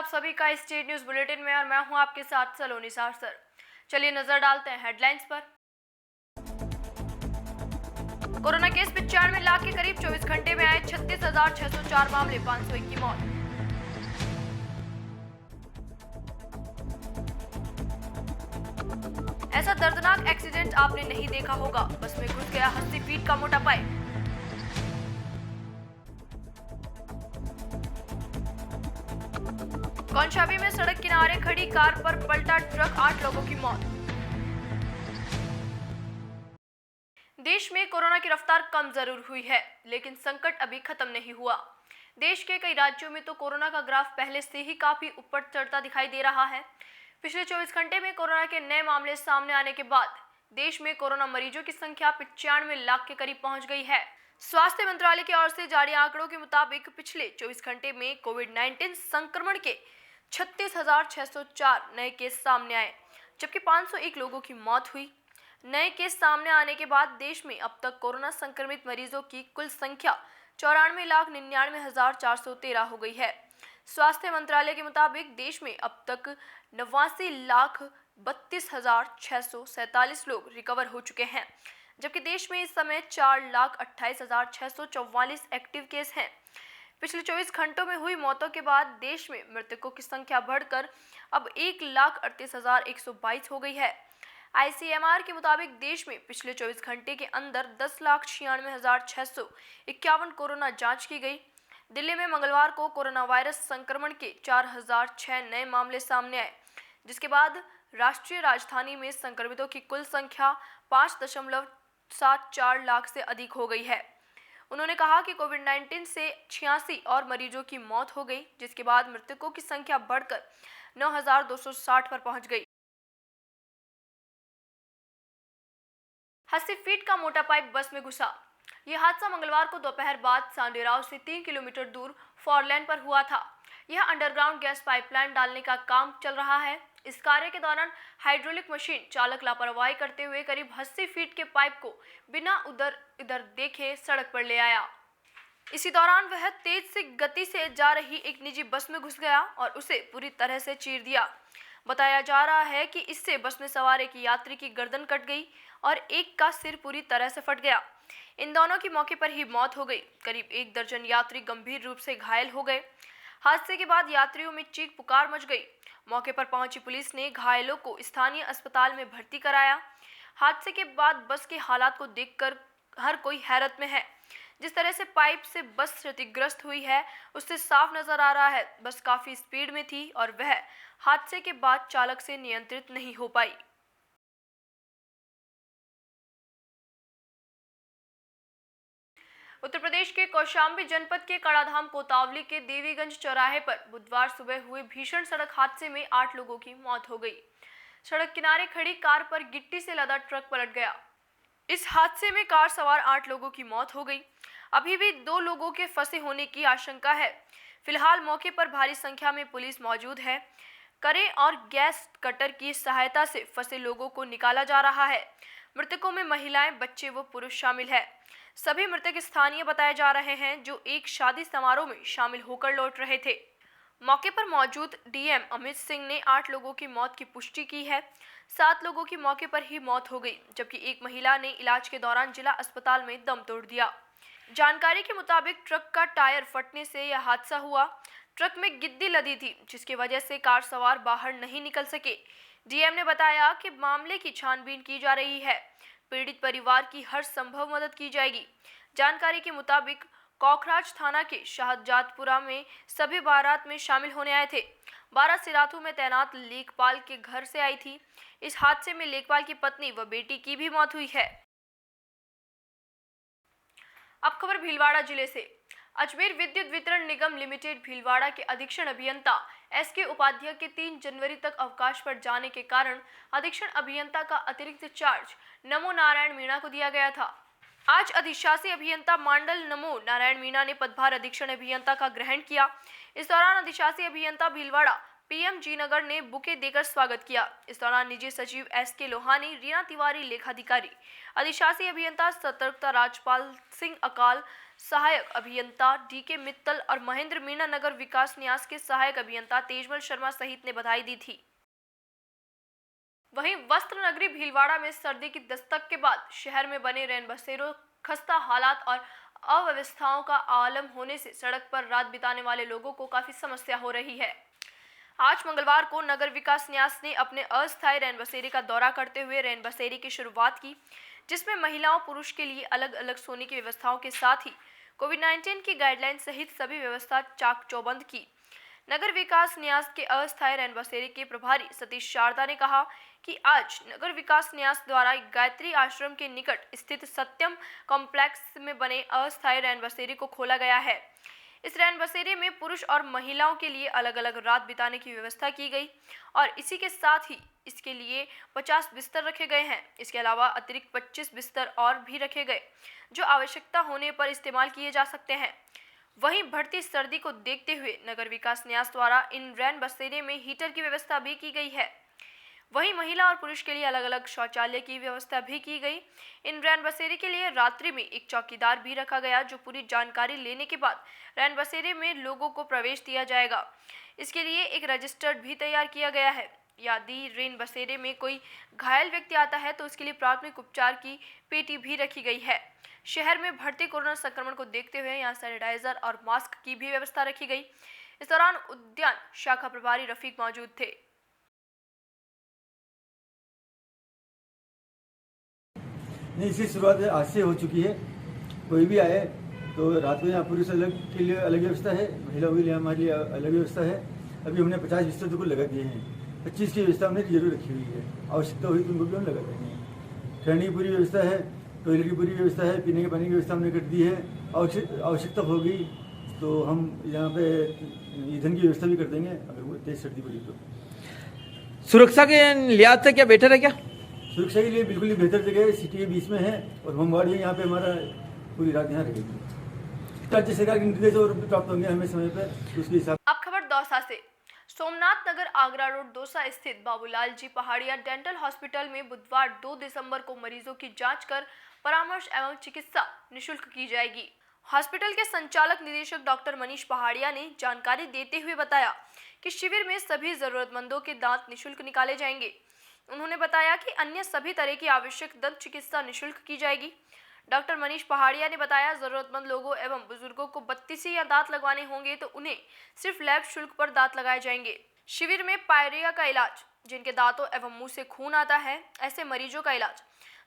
आप सभी का स्टेट न्यूज बुलेटिन में और मैं हूं आपके साथ सलोनी सारसर। चलिए नजर डालते हैं हेडलाइंस पर। कोरोना केस 95 लाख के करीब 24 घंटे में आए 36,604 मामले, 501 की मौत। ऐसा दर्दनाक एक्सीडेंट आपने नहीं देखा होगा, बस में घुस गया 80 फीट का मोटा पाइप। कौशाम्बी में सड़क किनारे खड़ी कार पर पलटा ट्रक, 8 लोगों की मौत। देश में कोरोना की रफ्तार कम जरूर हुई है, लेकिन संकट अभी खत्म नहीं हुआ। देश के कई राज्यों में तो कोरोना का ग्राफ पहले से ही काफी ऊपर चढ़ता दिखाई दे रहा है। पिछले 24 घंटे में कोरोना के नए मामले सामने आने के बाद देश में कोरोना मरीजों की संख्या 95 लाख के करीब पहुंच गई है। स्वास्थ्य मंत्रालय की ओर से जारी आंकड़ों के मुताबिक पिछले 24 घंटे में कोविड-19 संक्रमण के 36,604 नए केस सामने आए, जबकि 501 लोगों की मौत हुई। नए केस सामने आने के बाद देश में अब तक कोरोना संक्रमित मरीजों की कुल संख्या 94,99,413 हो गई है। स्वास्थ्य मंत्रालय के मुताबिक देश में अब तक 89,32,647 लोग रिकवर हो चुके हैं, जबकि देश में इस समय 4,28,644 एक्टिव केस हैं। पिछले 24 घंटों में हुई मौतों के बाद देश में मृतकों की संख्या बढ़कर अब 1,38,122 हो गई है। ICMR के मुताबिक देश में पिछले 24 घंटे के अंदर 10,96,651 कोरोना जांच की गई। दिल्ली में मंगलवार को कोरोना वायरस संक्रमण के 4,006 नए मामले सामने आए, जिसके बाद राष्ट्रीय राजधानी में संक्रमितों की कुल संख्या 5.74 लाख से अधिक हो गई है। उन्होंने कहा कि कोविड-19 से 86 और मरीजों की मौत हो गई, जिसके बाद मृतकों की संख्या बढ़कर 9,260 पर पहुंच गई। 80 फीट का मोटा पाइप बस में घुसा। यह हादसा मंगलवार को दोपहर बाद सांडेराव से 3 किलोमीटर दूर फोरलेन पर हुआ था। यह अंडरग्राउंड गैस पाइपलाइन डालने का काम चल रहा है। इस कार्य के दौरान हाइड्रोलिक मशीन चालक लापरवाही करते हुए करीब 80 फीट के पाइप को बिना उधर इधर देखे सड़क पर ले आया। इसी दौरान वह तेज से गति से जा रही एक निजी बस में घुस गया और उसे पूरी तरह से चीर दिया। बताया जा रहा है कि इससे बस में सवार एक यात्री की गर्दन कट गई और एक का सिर पूरी तरह से फट गया। इन दोनों की मौके पर ही मौत हो गई। करीब 1 दर्जन यात्री गंभीर रूप से घायल हो गए। हादसे के बाद यात्रियों में चीख पुकार मच गई। मौके पर पहुंची पुलिस ने घायलों को स्थानीय अस्पताल में भर्ती कराया। हादसे के बाद बस के हालात को देखकर हर कोई हैरत में है। जिस तरह से पाइप से बस क्षतिग्रस्त हुई है, उससे साफ नजर आ रहा है बस काफी स्पीड में थी और वह हादसे के बाद चालक से नियंत्रित नहीं हो पाई। उत्तर प्रदेश के कौशाम्बी जनपद के कड़ाधाम कोतावली के देवीगंज चौराहे पर बुधवार सुबह हुए भीषण सड़क हादसे में 8 लोगों की मौत हो गई। सड़क किनारे खड़ी कार पर गिट्टी से लदा ट्रक पलट गया। इस हादसे में कार सवार 8 लोगों की मौत हो गई। अभी भी 2 लोगों के फंसे होने की आशंका है। फिलहाल मौके पर भारी संख्या में पुलिस मौजूद है। करें और गैस कटर की सहायता से फंसे लोगों को निकाला जा रहा है। मृतकों में महिलाएं, बच्चे व पुरुष शामिल है। सभी मृतक स्थानीय बताए जा रहे हैं, जो एक शादी समारोह में शामिल होकर लौट रहे थे। मौके पर मौजूद डीएम अमित सिंह ने 8 लोगों की मौत की पुष्टि की है। 7 लोगों की मौके पर ही मौत हो गई, जबकि एक महिला ने इलाज के दौरान जिला अस्पताल में दम तोड़ दिया। जानकारी के मुताबिक ट्रक का टायर फटने से यह हादसा हुआ। ट्रक में गिद्दी लदी थी, जिसकी वजह से कार सवार बाहर नहीं निकल सके। डीएम ने बताया कि मामले की छानबीन की जा रही है। पीड़ित परिवार की हर संभव मदद की जाएगी। जानकारी के मुताबिक कोखराज थाना के शाहजादपुरा में सभी बारात में शामिल होने आए थे। बारात सिराथू में तैनात लेखपाल के घर से आई थी। इस हादसे में लेखपाल की पत्नी व बेटी की भी मौत हुई है। अब खबर भीलवाड़ा जिले से। अजमेर विद्युत वितरण निगम लिमिटेड भीलवाड़ा के अधीक्षण अभियंता SK उपाध्याय के 3 जनवरी तक अवकाश पर जाने के कारण अधीक्षण अभियंता का अतिरिक्त चार्ज नमो नारायण मीणा को दिया गया था। आज अधिशासी अभियंता मंडल नमो नारायण मीणा ने पदभार अधीक्षण अभियंता का ग्रहण किया। इस दौरान अधिशासी अभियंता भीलवाड़ा पीएमजी नगर ने बुके देकर स्वागत किया। इस दौरान निजी सचिव एसके लोहानी, रीना तिवारी लेखाधिकारी, अधिशासी अभियंता सतर्कता राजपाल सिंह अकाल, सहायक अभियंता डीके मित्तल और महेंद्र मीणा नगर विकास न्यास के सहायक अभियंता तेजमल शर्मा सहित ने बधाई दी थी। वहीं वस्त्र नगरी भीलवाड़ा में सर्दी की दस्तक के बाद शहर में बने रैन बसेरों, खस्ता हालात और अव्यवस्थाओं का आलम होने से सड़क पर रात बिताने वाले लोगों को काफी समस्या हो रही है। आज मंगलवार को नगर विकास न्यास ने अपने अस्थायी रैन बसेरे का दौरा करते हुए रैन बसेरे की शुरुआत की, जिसमें महिलाओं पुरुष के लिए अलग अलग सोने की व्यवस्थाओं के साथ ही कोविड-19 की गाइडलाइन सहित सभी व्यवस्था चाक चौबंद की। नगर विकास न्यास के अस्थायी रैन बसेरे के प्रभारी सतीश शारदा ने कहा कि आज नगर विकास न्यास द्वारा गायत्री आश्रम के निकट स्थित सत्यम कॉम्प्लेक्स में बने अस्थायी रैन बसेरे को खोला गया है। इस रैन बसेरे में पुरुष और महिलाओं के लिए अलग अलग रात बिताने की व्यवस्था की गई और इसी के साथ ही इसके लिए 50 बिस्तर रखे गए हैं। इसके अलावा अतिरिक्त 25 बिस्तर और भी रखे गए जो आवश्यकता होने पर इस्तेमाल किए जा सकते हैं। वहीं बढ़ती सर्दी को देखते हुए नगर विकास न्यास द्वारा इन रैन बसेरे में हीटर की व्यवस्था भी की गई है। वहीं महिला और पुरुष के लिए अलग अलग शौचालय की व्यवस्था भी की गई। इन रैन बसेरे के लिए रात्रि में एक चौकीदार भी रखा गया, जो पूरी जानकारी लेने के बाद रैन बसेरे में लोगों को प्रवेश दिया जाएगा। इसके लिए एक रजिस्टर भी तैयार किया गया है। यदि रैन बसेरे में कोई घायल व्यक्ति आता है तो उसके लिए प्राथमिक उपचार की पेटी भी रखी गई है। शहर में बढ़ते कोरोना संक्रमण को देखते हुए यहाँ सैनिटाइजर और मास्क की भी व्यवस्था रखी गई। इस दौरान उद्यान शाखा प्रभारी रफीक मौजूद थे। नहीं, इसकी शुरुआत आज से हो चुकी है। कोई भी आए तो रात में यहाँ पुरुष अलग के लिए अलग व्यवस्था है, महिलाओं के लिए हमारे लिए अलग व्यवस्था है। अभी हमने 50 बिस्तर तो लगा दिए हैं, 25 की व्यवस्था हमने जरूर रखी हुई है। आवश्यकता हुई तो उनको भी हम लगा देंगे। ठहरने की पूरी व्यवस्था है, टॉयलेट की पूरी व्यवस्था है, पीने के पानी की व्यवस्था हमने कर दी है। आवश्यकता होगी तो हम यहाँ पे ईंधन की व्यवस्था भी कर देंगे अगर वो तेज सर्दी पड़ी तो। सुरक्षा के लिहाज से क्या बेटर है? क्या सुरक्षा के लिए बिल्कुल ही बेहतर जगह है, सिटी के बीच में है और होमगार्ड यहाँ पे हमारा पूरी रात यहाँ रहेगी। राज्य सरकार के निर्देश और प्राप्त होंगे हमें समय पर, उसके हिसाब। अब खबर दौसा से। सोमनाथ नगर आगरा रोड दौसा स्थित बाबूलाल जी पहाड़िया डेंटल हॉस्पिटल में बुधवार 2 दिसंबर को मरीजों की जांच कर परामर्श एवं चिकित्सा निःशुल्क की जाएगी। हॉस्पिटल के संचालक निदेशक डॉक्टर मनीष पहाड़िया ने जानकारी देते हुए बताया कि शिविर में सभी जरूरतमंदों के दांत निःशुल्क निकाले जाएंगे। उन्होंने बताया कि अन्य सभी तरह की आवश्यक दंत चिकित्सा निःशुल्क की जाएगी। डॉक्टर मनीष पहाड़िया ने बताया, जरूरतमंद लोगों एवं बुजुर्गों को 32 या दांत लगवाने होंगे तो उन्हें सिर्फ लैब शुल्क पर दांत लगाए जाएंगे। शिविर में पायरिया का इलाज, जिनके दांतों एवं मुंह से खून आता है ऐसे मरीजों का इलाज,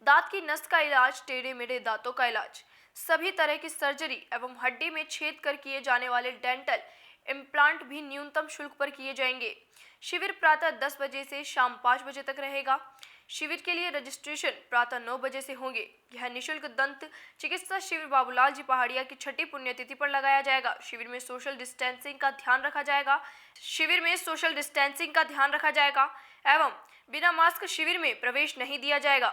दांत की नस का इलाज, टेढ़े मेढ़े दांतों का इलाज, सभी तरह की सर्जरी एवं हड्डी में छेद कर किए जाने वाले डेंटल इम्प्लांट भी न्यूनतम शुल्क पर किए जाएंगे। शिविर प्रातः 10 बजे से शाम 5 बजे तक रहेगा। शिविर के लिए रजिस्ट्रेशन प्रातः 9 बजे से होंगे। यह निःशुल्क दंत चिकित्सा शिविर बाबूलाल जी पहाड़िया की छठी पुण्यतिथि पर लगाया जाएगा। शिविर में सोशल डिस्टेंसिंग का ध्यान रखा जाएगा एवं बिना मास्क शिविर में प्रवेश नहीं दिया जाएगा।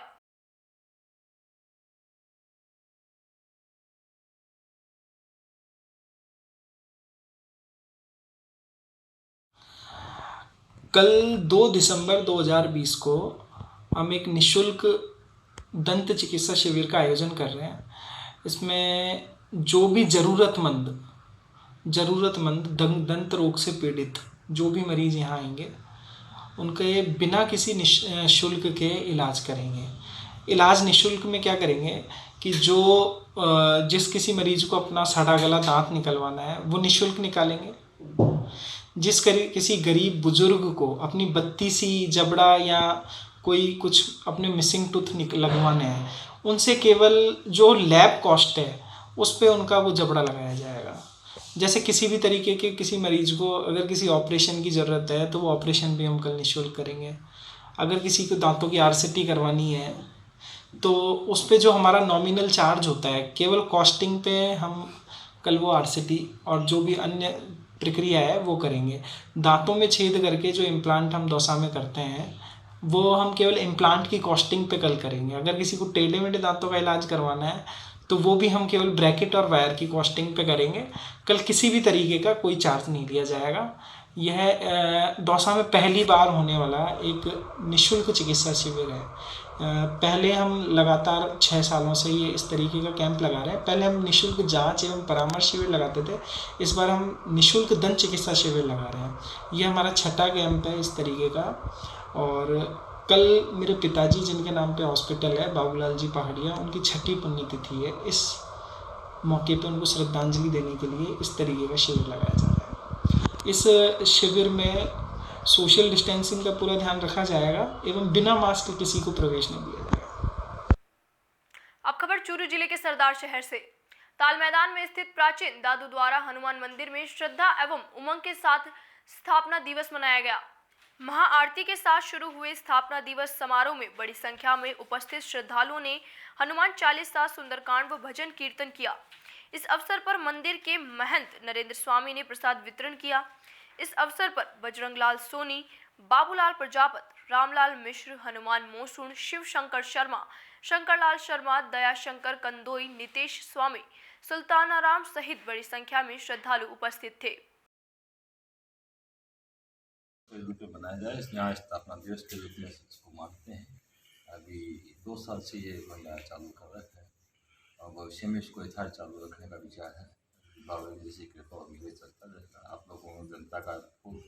कल 2 दिसंबर 2020 को हम एक निःशुल्क दंत चिकित्सा शिविर का आयोजन कर रहे हैं। इसमें जो भी ज़रूरतमंद दंत रोग से पीड़ित जो भी मरीज़ यहाँ आएंगे उनके बिना किसी शुल्क के इलाज करेंगे। इलाज निःशुल्क में क्या करेंगे कि जिस किसी मरीज़ को अपना सड़ा गला दांत निकलवाना है वो निःशुल्क निकालेंगे। किसी गरीब बुजुर्ग को अपनी 32 जबड़ा या कोई कुछ अपने मिसिंग टूथ लगवाने हैं, उनसे केवल जो लैब कॉस्ट है उस पे उनका वो जबड़ा लगाया जाएगा। जैसे किसी भी तरीके के किसी मरीज़ को अगर किसी ऑपरेशन की ज़रूरत है तो वो ऑपरेशन भी हम कल निःशुल्क करेंगे। अगर किसी को दांतों की आरसीटी करवानी है तो उस पे जो हमारा नॉमिनल चार्ज होता है, केवल कॉस्टिंग पे हम कल वो आरसीटी और जो भी अन्य प्रक्रिया है वो करेंगे। दांतों में छेद करके जो इम्प्लांट हम दौसा में करते हैं वो हम केवल इम्प्लांट की कॉस्टिंग पे कल करेंगे। अगर किसी को टेढ़े मेढ़े दांतों का इलाज करवाना है तो वो भी हम केवल ब्रैकेट और वायर की कॉस्टिंग पे करेंगे। कल किसी भी तरीके का कोई चार्ज नहीं लिया जाएगा। यह दौसा में पहली बार होने वाला एक निःशुल्क चिकित्सा शिविर है। पहले हम लगातार 6 सालों से ये इस तरीके का कैंप लगा रहे हैं। पहले हम निःशुल्क जांच एवं परामर्श शिविर लगाते थे, इस बार हम निःशुल्क दंत चिकित्सा शिविर लगा रहे हैं। ये हमारा 6ठा कैंप है इस तरीके का। और कल मेरे पिताजी जिनके नाम पे हॉस्पिटल है, बाबूलाल जी पहाड़िया, उनकी 6ठी पुण्यतिथि है। इस मौके पे उनको श्रद्धांजलि देने के लिए इस तरीके का शिविर लगाया जा रहा है। इस शिविर में सोशल डिस्टेंसिंग का पूरा ध्यान रखा जाएगा एवं बिना मास्क के किसी को प्रवेश नहीं दिया जाएगा। अब खबर चूरू जिले के सरदार शहर से। ताल मैदान में स्थित प्राचीन दादू द्वारा हनुमान मंदिर में श्रद्धा एवं उमंग के साथ स्थापना दिवस मनाया गया। महाआरती के साथ शुरू हुए स्थापना दिवस समारोह में बड़ी संख्या में उपस्थित श्रद्धालुओं ने हनुमान चालीसा, सुंदरकांड व भजन कीर्तन किया। इस अवसर पर मंदिर के महंत नरेंद्र स्वामी ने प्रसाद वितरण किया। इस अवसर पर बजरंगलाल सोनी, बाबूलाल प्रजापत, रामलाल मिश्र, हनुमान मोसून, शिव शंकर शर्मा, शंकरलाल शर्मा, दया शंकर कंदोई, नितेश स्वामी, सुल्तानाराम सहित बड़ी संख्या में श्रद्धालु उपस्थित थे। रूप में बनाया जाए, यहाँ स्थापना दिवस के रूप में इसको मानते हैं। अभी 2 साल से ये बंदा चालू कर रखा है और भविष्य में इसको यथार्थ चालू रखने का विचार है। बाबा जी जैसी कृपा और मिले चलता रहेगा। आप लोगों को जनता का खूब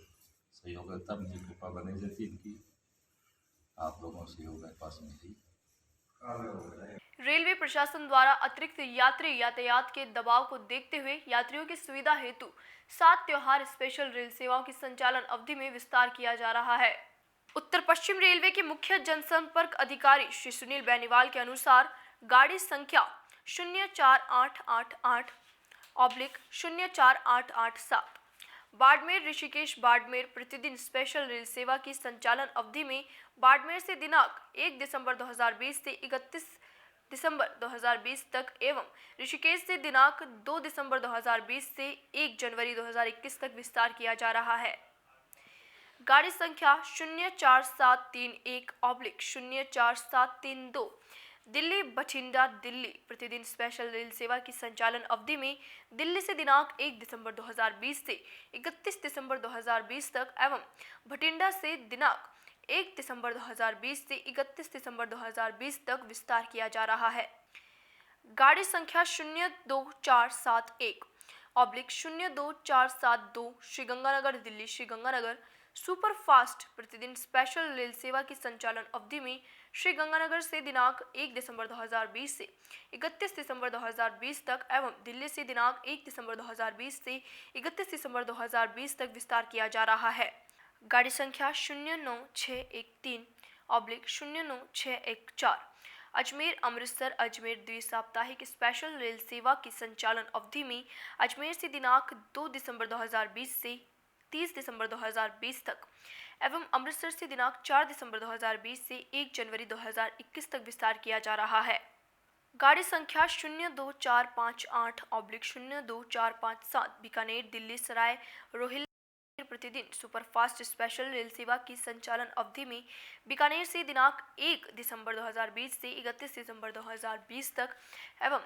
सहयोग है, तब मुझे कृपा बनी रहती इनकी। आप लोगों से सहयोग है पास में ही। रेलवे प्रशासन द्वारा अतिरिक्त यात्री यातायात के दबाव को देखते हुए यात्रियों की सुविधा हेतु 7 त्योहार स्पेशल रेल सेवाओं की संचालन अवधि में विस्तार किया जा रहा है। उत्तर पश्चिम रेलवे के मुख्य जनसंपर्क अधिकारी श्री सुनील बेनीवाल के अनुसार गाड़ी संख्या 04888/04887 बाड़मेर ऋषिकेश बाड़मेर प्रतिदिन स्पेशल रेल सेवा की संचालन अवधि में बाड़मेर से दिनांक 1 दिसंबर 2020 से 31 दिसंबर 2020 तक एवं ऋषिकेश से दिनांक 2 दिसंबर 2020 से 1 जनवरी 2021 तक विस्तार किया जा रहा है। गाड़ी संख्या 04731/04732 दिल्ली बठिंडा दिल्ली प्रतिदिन स्पेशल रेल सेवा की संचालन अवधि में दिल्ली से दिनांक 1 दिसंबर 2020 से 31 दिसंबर 2020 तक एवं बठिंडा से दिनांक 1 दिसंबर 2020 से 31 दिसंबर 2020 तक विस्तार किया जा रहा है। गाड़ी संख्या 02471/02472 श्रीगंगानगर दिल्ली श्रीगंगानगर सुपर फास्ट प्रतिदिन स्पेशल रेल सेवा की संचालन अवधि में श्रीगंगानगर से दिनांक 1 दिसंबर 2020 से 31 दिसंबर 2020 तक एवं दिल्ली से दिनांक 1 दिसंबर 2020 से 31 दिसंबर 2020 तक विस्तार किया जा रहा है। गाड़ी संख्या 09614/09614 अजमेर अमृतसर अजमेर द्विसाप्ताहिक स्पेशल रेल सेवा की संचालन अवधि में अजमेर से दिनांक 2 दिसंबर 2020 से 30 दिसंबर 2020 तक एवं अमृतसर से दिनांक 4 दिसंबर 2020 से 1 जनवरी 2021 तक विस्तार किया जा रहा है। गाड़ी संख्या 02458/02457 बीकानेर दिल्ली सराय रोहिल्ला प्रतिदिन सुपरफास्ट स्पेशल रेल सेवा की संचालन अवधि में बीकानेर से दिनांक 1 दिसंबर 2020 से 31 दिसंबर 2020 तक एवं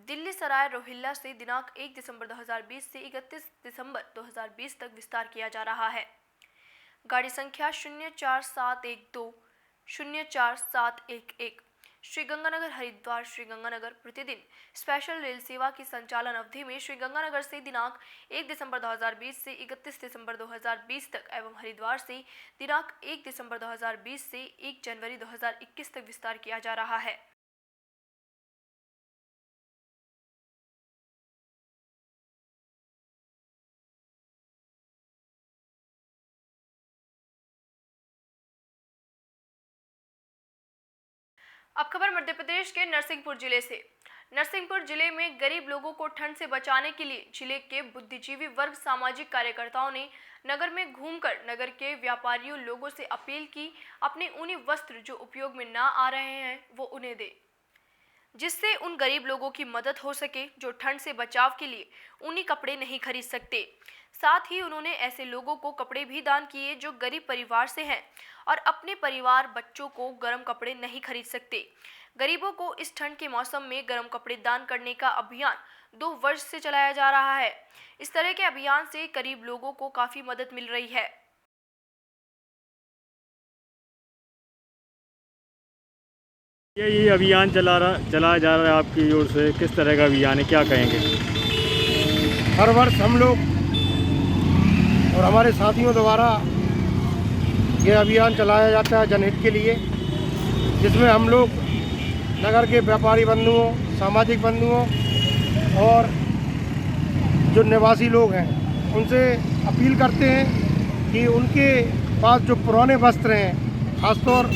दिल्ली सराय रोहिल्ला से दिनांक 1 दिसंबर 2020 से 31 दिसंबर 2020 तक विस्तार किया जा रहा है। गाड़ी संख्या 04712/04711 श्रीगंगानगर हरिद्वार श्रीगंगानगर प्रतिदिन स्पेशल रेल सेवा की संचालन अवधि में श्रीगंगानगर से दिनांक 1 दिसंबर 2020 से 31 दिसंबर 2020 तक एवं हरिद्वार से दिनांक 1 दिसंबर 2020 से 1 जनवरी 2021 तक विस्तार किया जा रहा है। अब खबर मध्य प्रदेश के नरसिंहपुर जिले से। नरसिंहपुर जिले में गरीब लोगों को ठंड से बचाने के लिए जिले के बुद्धिजीवी वर्ग सामाजिक कार्यकर्ताओं ने नगर में घूमकर नगर के व्यापारियों लोगों से अपील की अपने ऊनी वस्त्र जो उपयोग में ना आ रहे हैं वो उन्हें दे। जिससे उन गरीब लोगों की मदद हो सके जो ठंड से बचाव के लिए ऊनी कपड़े नहीं खरीद सकते। साथ ही उन्होंने ऐसे लोगों को कपड़े भी दान किए जो गरीब परिवार से हैं और अपने परिवार बच्चों को गर्म कपड़े नहीं खरीद सकते। गरीबों को इस ठंड के मौसम में गर्म कपड़े दान करने का अभियान 2 वर्ष से चलाया जा रहा है। इस तरह के अभियान से गरीब लोगों को काफी मदद मिल रही है। ये अभियान चलाया जा रहा है आपकी ओर से, किस तरह का अभियान है, क्या कहेंगे? हर वर्ष हम लोग और हमारे साथियों द्वारा ये अभियान चलाया जाता है जनहित के लिए, जिसमें हम लोग नगर के व्यापारी बंधुओं, सामाजिक बंधुओं और जो निवासी लोग हैं उनसे अपील करते हैं कि उनके पास जो पुराने वस्त्र हैं, खासतौर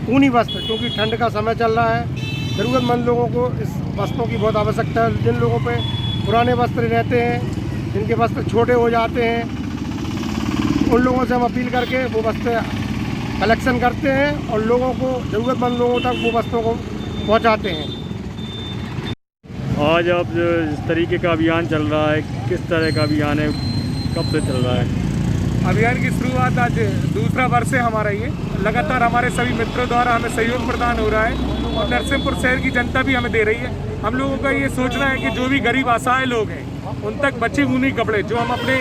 ऊनी वस्त्र, क्योंकि ठंड का समय चल रहा है, ज़रूरतमंद लोगों को इस वस्त्रों की बहुत आवश्यकता है। जिन लोगों पे पुराने वस्त्र रहते हैं, जिनके वस्त्र छोटे हो जाते हैं, उन लोगों से हम अपील करके वो वस्त्र कलेक्शन करते हैं और लोगों को, ज़रूरतमंद लोगों तक वो वस्त्रों को पहुंचाते हैं। आज अब जो इस तरीके का अभियान चल रहा है, किस तरह का अभियान है, कब से चल रहा है? अभियान की शुरुआत आज दूसरा वर्ष है हमारा। ये लगातार हमारे सभी मित्रों द्वारा हमें सहयोग प्रदान हो रहा है और नरसिंहपुर शहर की जनता भी हमें दे रही है। हम लोगों का ये सोचना है कि जो भी गरीब असहाय लोग हैं उन तक बचे ऊनी कपड़े जो हम अपने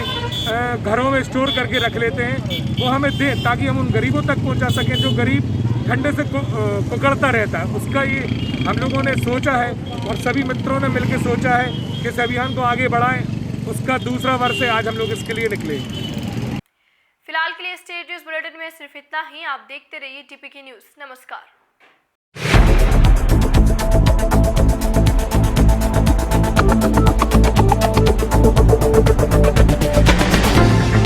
घरों में स्टोर करके रख लेते हैं वो हमें दें, ताकि हम उन गरीबों तक पहुंचा सकें जो गरीब ठंडे से कुकड़ता रहता है। उसका ये हम लोगों ने सोचा है और सभी मित्रों ने मिलकर सोचा है कि इस अभियान को आगे बढ़ाएं। उसका दूसरा वर्ष है आज हम लोग इसके लिए निकले। फिलहाल के लिए स्टेट न्यूज बुलेटिन में सिर्फ इतना ही। आप देखते रहिए टीपीके न्यूज। नमस्कार।